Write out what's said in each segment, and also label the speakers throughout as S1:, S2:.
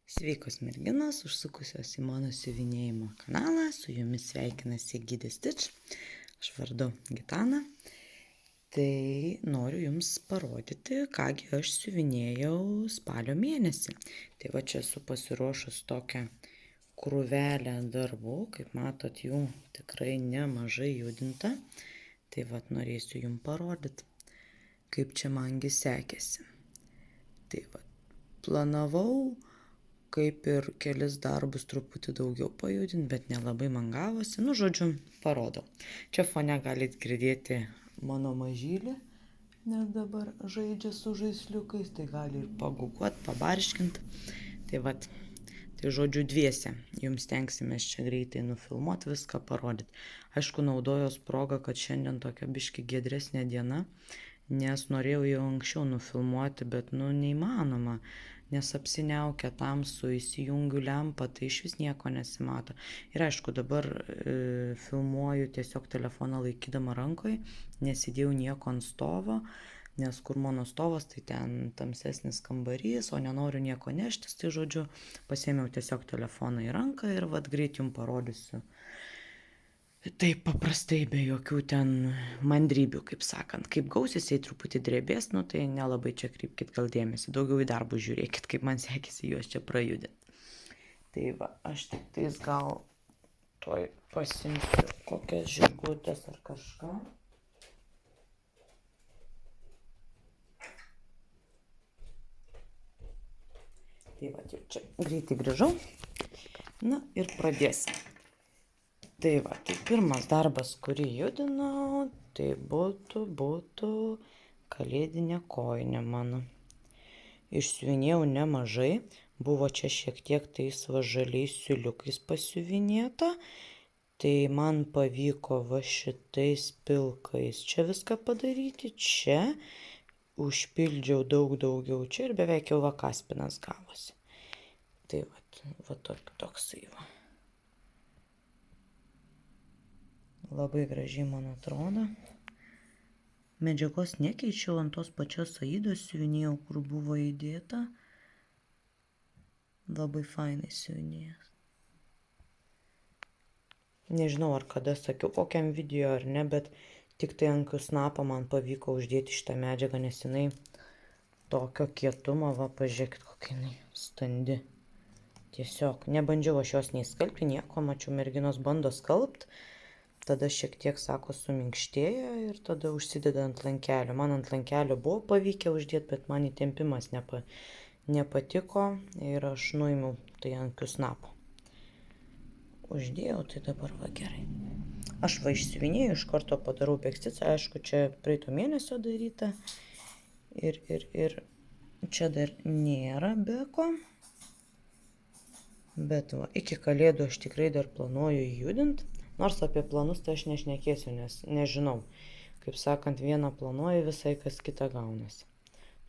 S1: Sveikos merginos, užsukusios į mano siuvinėjimo kanalą, su jumis sveikinasi Gidė Stitch, aš vardu Gitana. Tai noriu jums parodyti, kągi aš siuvinėjau spalio mėnesį. Tai va čia esu pasiruošus tokią krūvelę darbų, kaip matot, jų tikrai nemažai judinta. Tai va norėsiu jums parodyti, kaip čia mangi sekėsi. Tai va planavau kaip ir kelis darbus truputį daugiau pajudinti, bet nelabai man gavosi. Nu, žodžiu, parodau. Čia fone galit girdėti mano mažylį, nes dabar žaidžia su žaisliukais, tai gali ir paguguot, pabarškint. Tai vat, tai žodžiu dviese. Jums stengsimės čia greitai nufilmuoti, viską parodyti. Aišku, naudojos progą, kad šiandien tokia biški giedresnė diena, nes norėjau jau anksčiau nufilmuoti, bet neįmanoma. Nes apsiniaukia tamsu, įsijungiu lempą, tai iš vis nieko nesimato. Ir aišku, dabar filmuoju tiesiog telefoną laikydama rankoje, nesidėjau nieko ant stovo, nes kur mano stovas, tai ten tamsesnis kambarys, o nenoriu nieko neštis, tai žodžiu, pasiėmiau tiesiog telefoną į ranką ir vat greit jums parodysiu. Taip paprastai, be jokių ten mandrybių, kaip sakant. Kaip gausis, jei truputį drebės, tai nelabai čia krypkit gal dėmesį. Daugiau į darbus žiūrėkit, kaip man sekėsi juos čia prajudinti. Tai va, aš tik tais gal toj pasimsiu kokias žirgutės ar kažką. Tai va, jau čia greitai grįžau. Na ir pradėsim. Tai va, tai pirmas darbas, kurį judinau, tai būtų kalėdinė kojinė mano. Išsiuvinėjau nemažai, buvo čia šiek tiek tais va žaliais siūliukais pasiuvinėta, tai man pavyko va šitais pilkais čia viską padaryti, čia užpildžiau daug daugiau čia ir beveik jau va kaspinas gavosi. Tai va toksai va. Labai gražiai man atrodo. Medžiagos nekeičiau, ant tos pačios aidos siuvinėjau, kur buvo įdėta. Labai fainai siuvinėjęs. Nežinau, ar kada sakiau kokiam video ar ne, bet tik tai ant snapo man pavyko uždėti šitą medžiagą, nes jinai tokio kietumo, va pažiūrėkit, kokia jinai standi. Tiesiog nebandžiau aš jos nei skalbti, nieko, mačiau merginos bando skalbti. Tada šiek tiek, sako, suminkštėjo ir tada užsideda ant lankelių. Man ant lankelių buvo pavykę uždėti, bet man įtempimas nepatiko ir aš nuėmiau tai ant snapo. Uždėjau, tai dabar va gerai. Aš va išsiuvinėjau, iš karto padarau peksticą, aišku, čia praeito mėnesio daryta. Ir čia dar nėra beko. Bet va, iki kalėdų aš tikrai dar planuoju judinti. Nors apie planus tai aš nešnekėsiu, nes nežinau. Kaip sakant, vieną planuoju, visai kas kita gaunasi.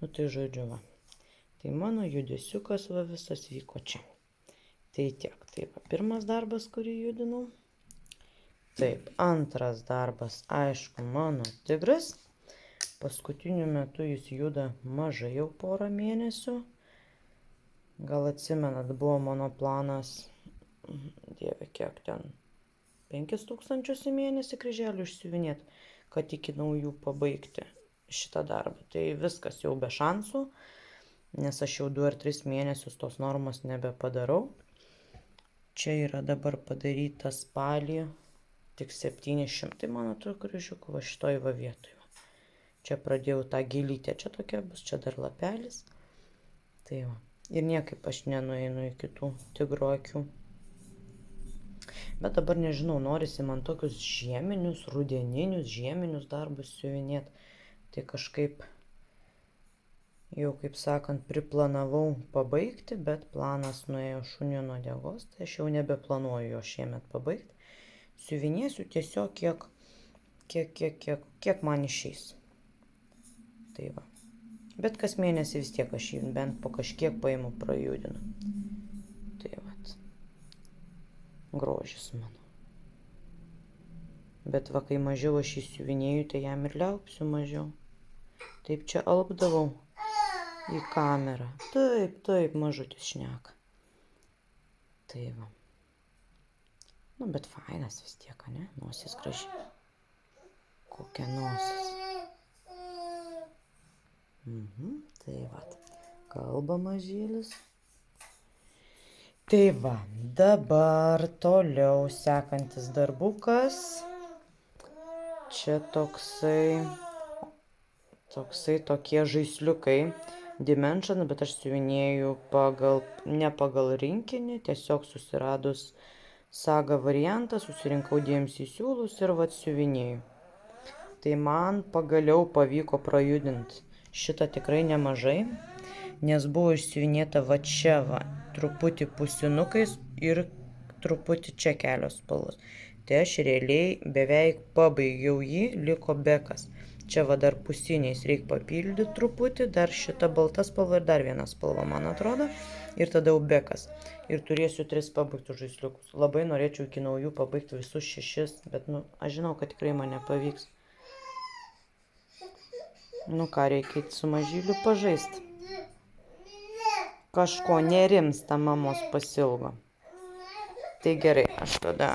S1: Tai žodžiu va. Tai mano judesiukas va visas vyko čia. Tai tiek. Tai va, pirmas darbas, kurį judinau. Taip, antras darbas, aišku, mano tigras. Paskutiniu metu jis juda mažai jau porą mėnesių. Gal atsimenat, buvo mano planas, dieve, kiek ten, 5000 į mėnesį kryželių išsiuvinėti, kad iki naujų pabaigti šitą darbą. Tai viskas jau be šansų, nes aš jau 2 ar 3 mėnesius tos normos nebepadarau. Čia yra dabar padaryta spalį, tik 700, man atrodo, kryžiukų, va šitoj va vietoj. Čia pradėjau tą gilytę, čia tokia bus, čia dar lapelis. Tai va, ir niekaip aš nenueinu iki tų tigro akių. Bet dabar nežinau, norisi man tokius žieminius, rudeninius, žieminius darbus siuvinėti. Tai kažkaip jau, kaip sakant, priplanavau pabaigti, bet planas nuėjo šuniui nuo uodegos, tai aš jau nebeplanuoju jo šiemet pabaigti. Siuvinėsiu tiesiog kiek man išeis. Tai va. Bet kas mėnesį vis tiek aš jį bent po kažkiek paimu prajudinu. Tai va. Grožis mano. Bet va, kai mažiau aš įsiuvinėju, tai jam ir liaupsiu mažiau. Taip čia alpdavau į kamerą. Taip, mažutis šneka. Tai va. Nu, bet fainas vis tiek, ne? Nosis graži. Kokia nosis. Tai va. Kalba mažylis. Tai va. Dabar toliau sekantis darbukas. Čia tokie žaisliukai. Dimension, bet aš siuvinėju ne pagal rinkinį, tiesiog susiradus Saga variantą, susirinkau DMC siūlus ir vat siuvinėju. Tai man pagaliau pavyko prajudinti šitą tikrai nemažai, nes buvo išsiuvinėta va čia va, truputį pusinukais ir truputį čia kelios spalvos. Tai aš realiai beveik pabaigiau jį, liko bekas. Čia va dar pusiniais reikia papildyti truputį, dar šitą baltą spalvą ir dar vieną spalvą, man atrodo. Ir tada jau bekas. Ir turėsiu 3 pabaigtus žaisliukus. Labai norėčiau iki naujų pabaigti visus 6, bet aš žinau, kad tikrai man nepavyks. Ką reikia su mažyliu pažaisti. Kažko nerimsta, mamos pasilgo. Tai gerai, aš tada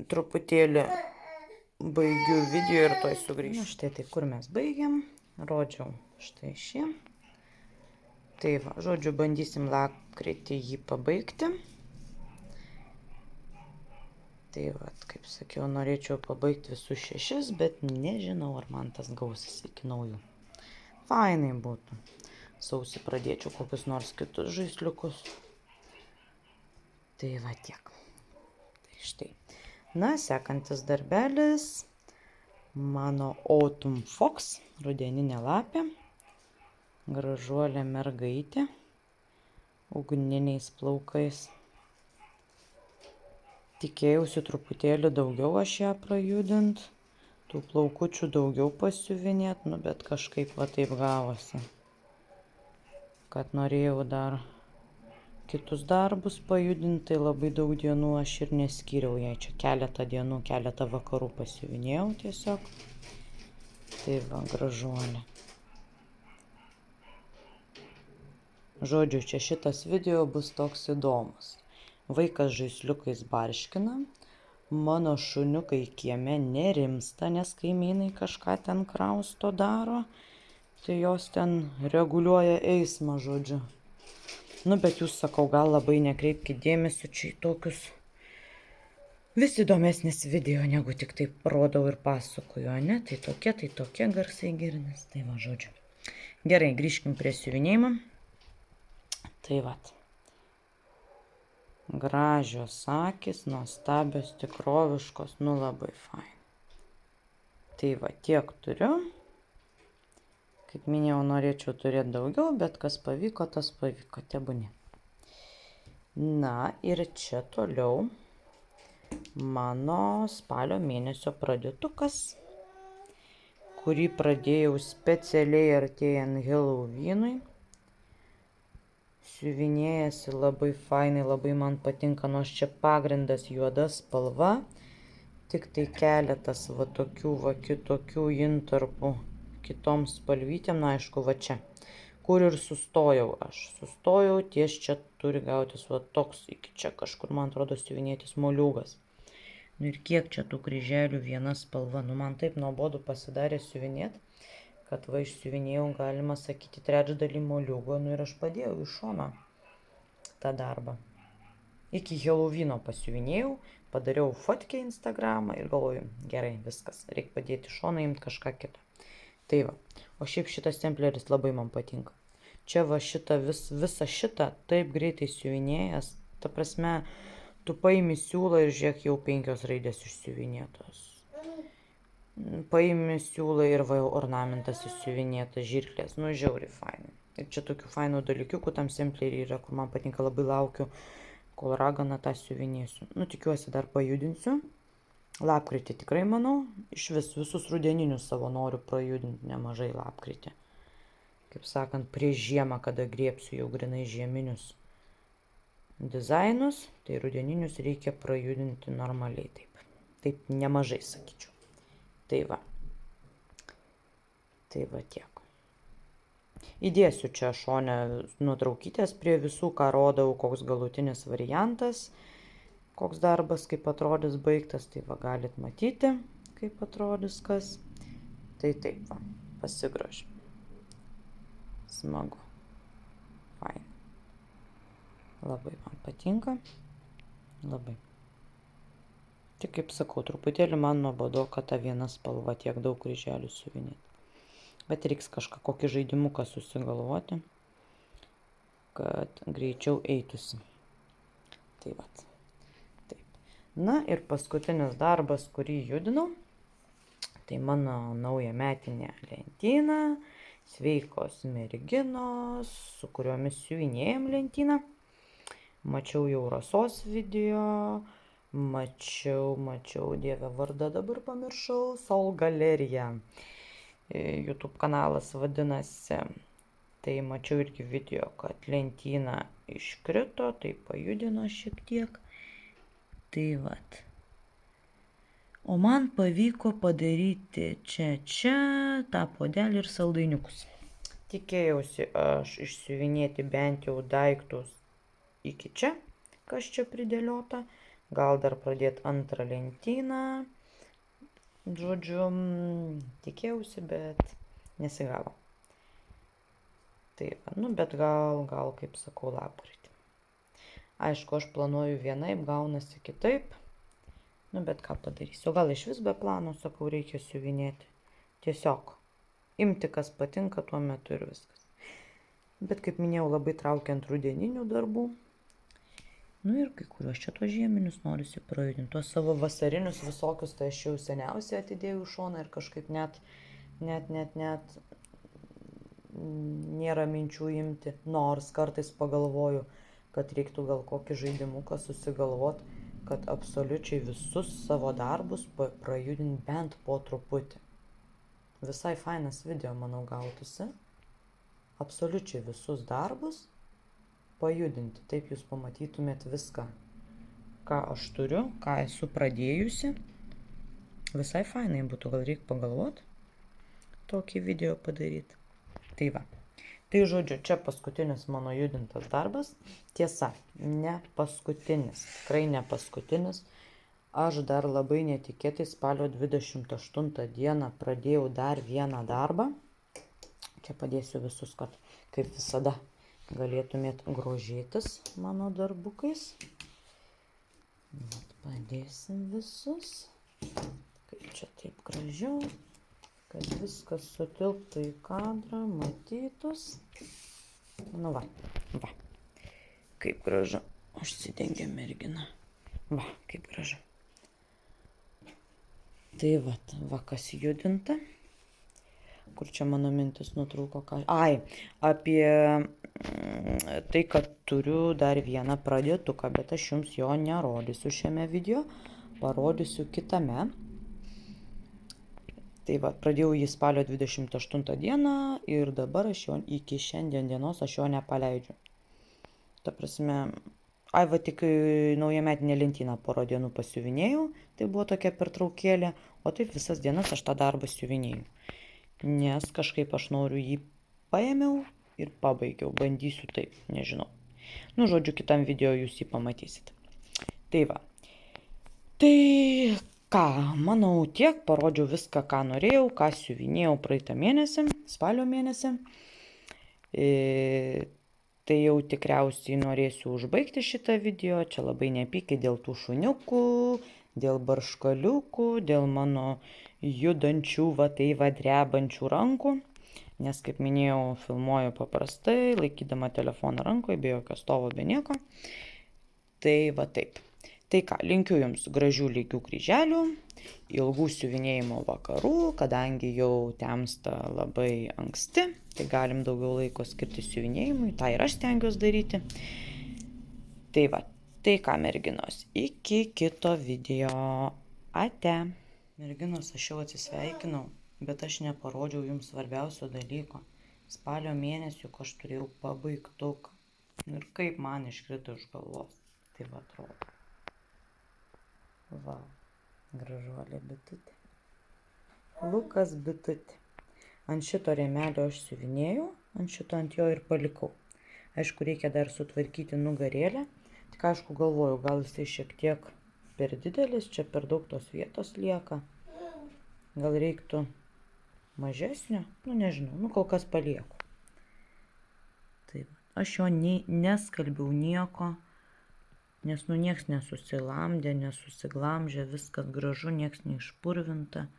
S1: truputėlį baigiu video ir toj sugrįšiu. Štai tai kur mes baigiam. Rodžiau štai šį. Tai va, žodžiu, bandysim lapkritį jį pabaigti. Tai va, kaip sakiau, norėčiau pabaigti visus 6, bet nežinau, ar man tas gausis iki naujų. Fainai būtų. Sausį pradėčiau kokius nors kitus žaisliukus. Tai va tiek. Tai štai. Na, sekantis darbelis. Mano Autumn Fox, rudeninė lapė. Gražuolė mergaitė. Ugniniais plaukais. Tikėjausi truputėlį daugiau aš ją prajudint. Tų plaukučių daugiau pasiuvinėt, bet kažkaip va taip gavosi. Kad norėjau dar kitus darbus pajudinti, tai labai daug dienų aš ir neskyriau jai. Čia keletą dienų, keletą vakarų pasiuvinėjau tiesiog. Tai va, gražuolė. Žodžiu, čia šitas video bus toks įdomus. Vaikas žaisliukais barškina. Mano šuniukai kieme nerimsta, nes kaimynai kažką ten krausto daro. Tai jos ten reguliuoja eismą, žodžiu. Bet jūs, sakau, gal labai nekreipkite dėmesio čia į tokius vis įdomesnis video, negu tik taip rodau ir pasakoju, ne? Tai tokie garsai girdės. Tai va, žodžiu. Gerai, grįžkim prie siuvinėjimo. Tai va. Gražios akys, nuostabios, tikroviškos, labai fain. Tai va, tiek turiu. Kaip minėjau, norėčiau turėti daugiau, bet kas pavyko, tas pavyko, tebūnie. Na ir čia toliau mano spalio mėnesio pradėtukas, kurį pradėjau specialiai artėjant Halloweenui. Siuvinėjasi labai fainai, labai man patinka, nors čia pagrindas juoda spalva, tik tai keletas va tokių va kitokių intarpų kitom spalvytėm, aišku, va čia, kur ir sustojau aš. Sustojau, ties čia turi gautis va toks, iki čia kažkur, man atrodo, siuvinėtis moliūgas. Ir kiek čia tų kryželių viena spalva, man taip nuobodu pasidarė siuvinėti, kad va išsiuvinėjau, galima sakyti, trečdalį moliūgo, ir aš padėjau iš šono tą darbą. Iki Halloweeno pasiuvinėjau, padariau fotkę Instagramą ir galvoju, gerai, viskas, reikia padėti iš šono, imti kažką kitą. Tai va, o šiaip šitas templeris labai man patinka. Čia va visą šitą taip greitai siuvinėjęs, ta prasme, tu paimi siūlą ir žiūrėk, jau 5 raidės išsiuvinėtos. Paimi siūlą ir va ornamentas išsiuvinėtas, žirklės, žiauriai fainai. Ir čia tokių fainų dalykiukų tam sempleriai yra, kur man patinka, labai laukiu, kol raganą tą siuvinėsiu. Tikiuosi dar pajudinsiu. Lapkritį tikrai manau, iš visus rudeninius savo noriu prajudinti nemažai lapkritį. Kaip sakant, prieš žiemą, kada griebsiu jau grinai žieminius dizainus, tai rudeninius reikia prajudinti normaliai taip. Taip nemažai, sakyčiau. Tai va tiek. Įdėsiu čia šone nuotraukytės prie visų, ką rodau, koks galutinis variantas. koks darbas, kaip atrodys baigtas, tai va galit matyti, kaip atrodys kas. Tai taip va, pasigrožiu. Smagu. Fain. Labai man patinka. Labai. Tik kaip sakau, truputėlį man nuobodu, kad ta viena spalva tiek daug kryželių siuvinėti. Bet reiks kažką, kokį žaidimuką susigalvoti, kad greičiau eitusi. Tai vat. Taip. Na ir paskutinis darbas, kurį judinau, tai mano nauja metinė lentyna, sveikos merginos, su kuriomis siuvinėjom lentyną. Mačiau jau Rasos video, mačiau, dieve vardą dabar pamiršau, Sol galerija. YouTube kanalas vadinasi. Tai mačiau irgi video, kad lentyna iškrito, tai pajudino šiek tiek. Tai vat. O man pavyko padaryti čia tą puodelį ir saldainiukus. Tikėjausi aš išsiuvinėti bent jau daiktus iki čia, kas čia pridėliota. Gal dar pradėti antrą lentyną. Žodžiu, tikėjausi, bet nesigavo. Tai va, nu, bet gal, kaip sakau, lapkritį. Aišku, aš planuoju vienaip, gaunasi kitaip. Nu, bet ką padarysiu. Gal iš vis be plano, sakau, reikia siuvinėti. Tiesiog imti, kas patinka tuo metu ir viskas. Bet, kaip minėjau, labai traukiant rudeninių darbų. Nu ir kai kuriuos čia tuos žieminius norisi prajudinti. Tuos savo vasarinius visokius, tai aš jau seniausiai atidėjau į šoną ir kažkaip net nėra minčių imti. Nors kartais pagalvoju, kad reiktų gal kokį žaidimuką susigalvot, kad absoliučiai visus savo darbus prajudinti bent po truputį. Visai fainas video, manau, gautųsi. Absoliučiai visus darbus pajudinti. Taip jūs pamatytumėt viską, ką aš turiu, ką esu pradėjusi. Visai fainai būtų, gal reikia pagalvoti tokį video padaryti. Tai va. Tai žodžiu, čia paskutinis mano judintas darbas. Tiesa, ne paskutinis. Tikrai ne paskutinis. Aš dar labai netikėtai spalio 28 dieną pradėjau dar vieną darbą. Čia padėsiu visus, kad kaip visada galėtumėt grožėtis mano darbukais. Padėsim visus. Kaip čia taip gražiau, kad viskas sutilptų į kadrą, matytus. Nu va. Kaip gražu. Užsidengė mergina. Va, kaip gražu. Tai va kas judinta. Kur čia mano mintis nutrūko? Ai, apie tai, kad turiu dar vieną pradėtuką, bet aš jums jo nerodysiu šiame video, parodysiu kitame. Tai va, pradėjau jį spalio 28 dieną ir dabar aš jo iki šiandien dienos aš jo nepaleidžiu. Ta prasme, va tik naujametinę lentyną porą dienų pasiuvinėjau, tai buvo tokia pertraukėlė, o taip visas dienas aš tą darbą siuvinėjau. Nes kažkaip aš noriu jį paėmiau ir pabaigiau. Bandysiu taip, nežinau. Nu, žodžiu, kitam video jūs jį pamatysit. Tai va. Tai ką, manau tiek, parodžiau viską, ką norėjau, ką siuvinėjau praeitą mėnesį, spalio mėnesį. Tai jau tikriausiai norėsiu užbaigti šitą video. Čia labai nepykit dėl tų šuniukų, dėl barškaliukų, dėl mano judančių, drebančių rankų, nes, kaip minėjau, filmuoju paprastai, laikydama telefoną rankoje, be jokio stovo, be nieko. Tai va taip. Tai ką, linkiu jums gražių lygių kryželių, ilgų siuvinėjimo vakarų, kadangi jau temsta labai anksti, tai galim daugiau laiko skirti siuvinėjimui, tai ir aš stengiuosi daryti. Tai va, tai ką, merginos, iki kito video. Ate. Merginos, aš jau atsisveikinau, bet aš neparodžiau jums svarbiausio dalyko. Spalio mėnesį, aš turėjau pabaigtuką. Ir kaip man iškrito iš galvos. Tai va atrodo. Va, gražuolė bitutė. Lukas bitutė. Ant šito rėmelio aš siuvinėjau, ant jo ir palikau. Aišku, reikia dar sutvarkyti nugarėlę. Tik aišku galvoju, gal jisai šiek tiek per didelis, čia per daug tos vietos lieka. Gal reiktų mažesnio, nu nežinau, nu kol kas palieku. Taip, aš jo neskalbiau nieko, nes nu nieks nesusilamdė, nesusiglamžė, viskas gražu, nieks neišpurvinta.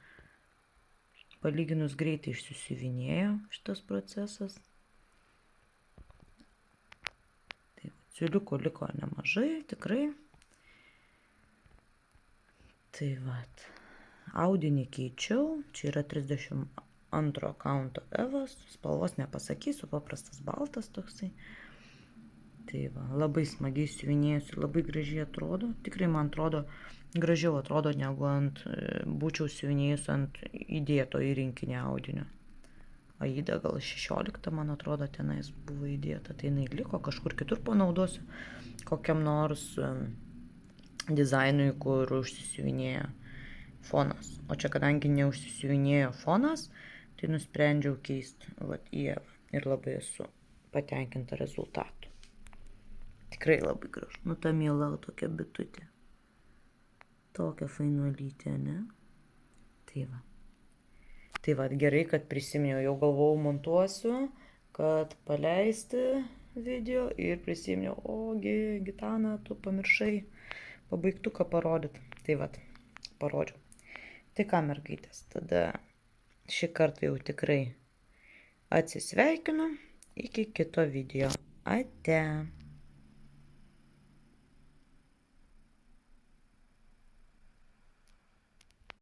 S1: Palyginus greitai išsisiuvinėjo šitas procesas. Taip, siūliukų liko nemažai, tikrai. Tai vat, audinį keičiau, čia yra 32 kaunto Evos, spalvos nepasakysiu, paprastas baltas toksai. Tai va, labai smagiai siuvinėjusi, labai gražiai atrodo. Tikrai man atrodo, gražiau atrodo, negu būčiau siuvinėjus ant įdėto į rinkinį audinio. Aida gal 16, man atrodo, tenais buvo įdėta. Tai jinai liko, kažkur kitur panaudosiu, kokiam nors dizainui, kur užsisiuvinėjo fonas. O čia kadangi neužsisiuvinėjo fonas, tai nusprendžiau keisti vat, į Evą. Ir labai esu patenkinta rezultatu. Tikrai labai gražu. Nu, ta miela tokia bitutė. Tokia fainuolytė, ne? Tai va. Tai va, gerai, kad prisiminiau. Jau galvojau montuosiu, kad paleisti video ir prisiminiau. Ogi, Gitana, tu pamiršai pabaigtuką parodyti. Tai va, parodžiau. Tai ką, mergaitės, tada šį kartą jau tikrai atsisveikinu. Iki kito video. Ate.